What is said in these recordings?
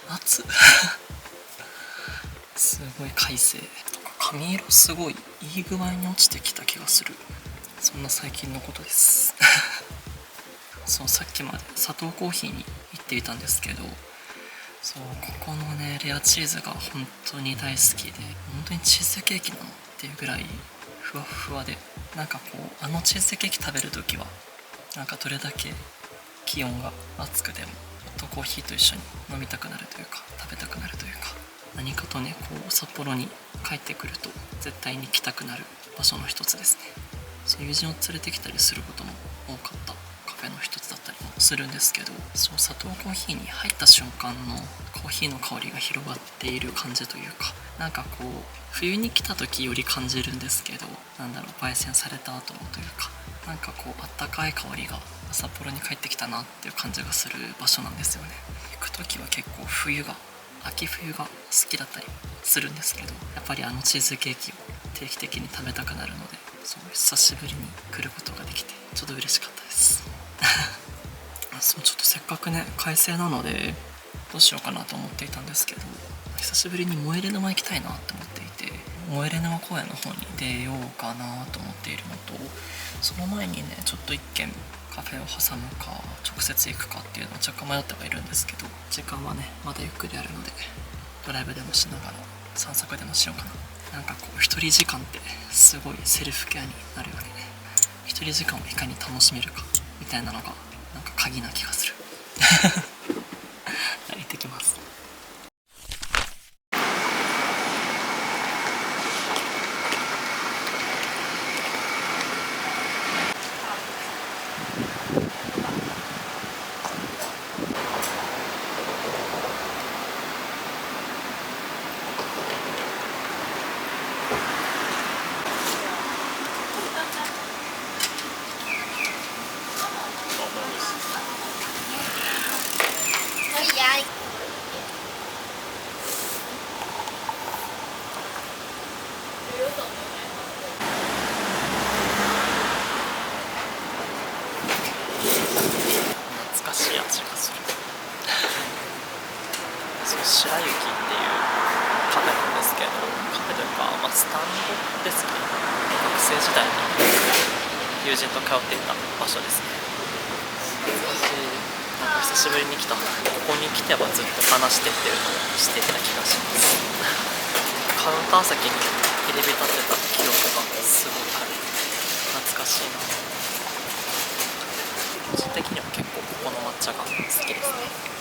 夏すごい快晴。髪色すごいいい具合に落ちてきた気がする。そんな最近のことですそう、さっきまで砂糖コーヒーに行っていたんですけど、そう、ここのねレアチーズが本当に大好きで、本当にチーズケーキなのっていうぐらいふわふわで、なんかこうチーズケーキ食べるときはなんかどれだけ気温が暑くてもホットコーヒーと一緒に飲みたくなるというか、食べたくなるというか、何かとねこう札幌に帰ってくると絶対に来たくなる場所の一つですね。そう、友人を連れてきたりすることも多かったカフェの一つだったりもするんですけど、そう、砂糖コーヒーに入った瞬間のコーヒーの香りが広がっている感じというか、なんかこう冬に来た時より感じるんですけど、なんだろう、焙煎された後のというか、なんかこうあったかい香りが札幌に帰ってきたなっていう感じがする場所なんですよね。行く時は結構秋冬が好きだったりするんですけど、やっぱりあのチーズケーキを定期的に食べたくなるので、そう久しぶりに来ることができてちょっと嬉しかったですそうちょっとせっかくね快晴なのでどうしようかなと思っていたんですけど、久しぶりにモエレ沼行きたいなって思っていて、モエレ沼公園の方に出ようかなと思っているのと、その前にねちょっと一軒カフェを挟むか直接行くかっていうのを若干迷ってはいるんですけど、時間はねまだゆっくりあるのでドライブでもしながら散策でもしようかな。なんかこう一人時間ってすごいセルフケアになるよね。一人時間をいかに楽しめるかみたいなのがなんか鍵な気がする行ってきます。懐かしい味がするそう、白雪っていうカフェなんですけど、カフェというか、スタンドですね。学生時代に友人と通っていた場所ですね。なんか久しぶりに来たので、ここに来てはずっと話してっていうのをしていた気がします。カウンター席に入り浸ってた記憶がすごいある。懐かしいな。個人的には結構ここの抹茶が好きですね。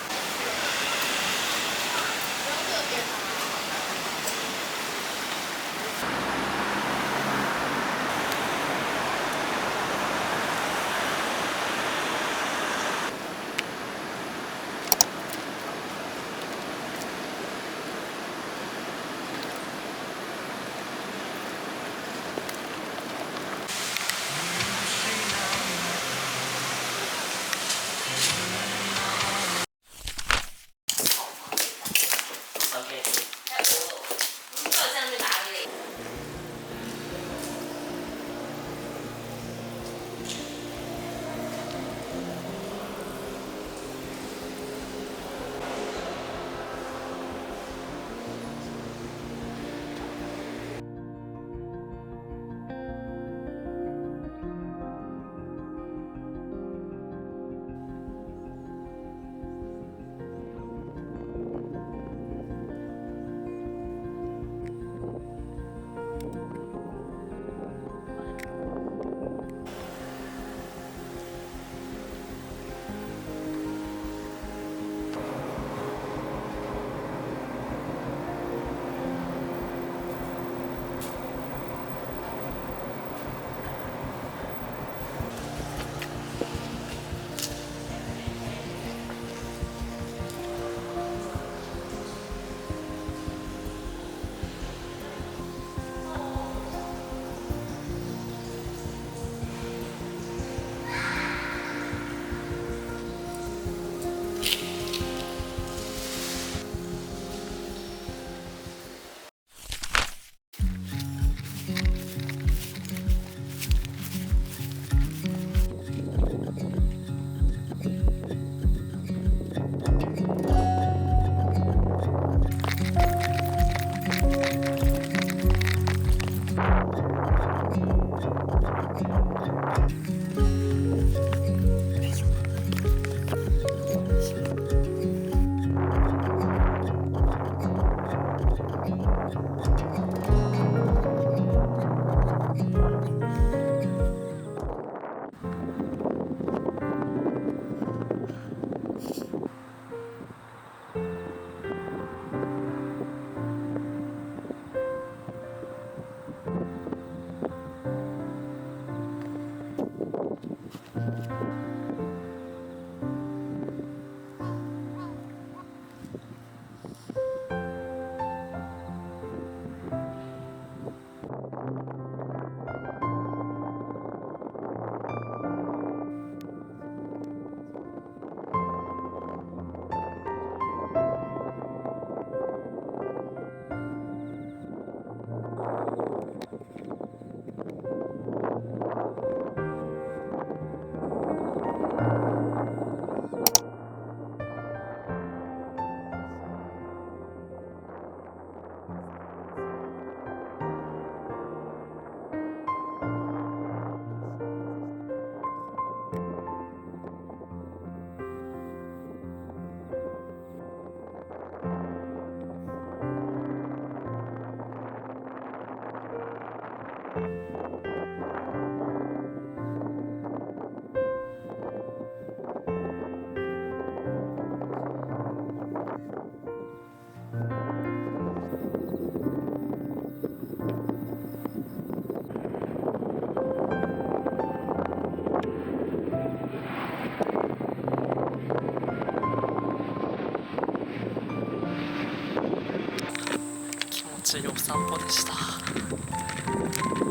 中にお散歩でした。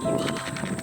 今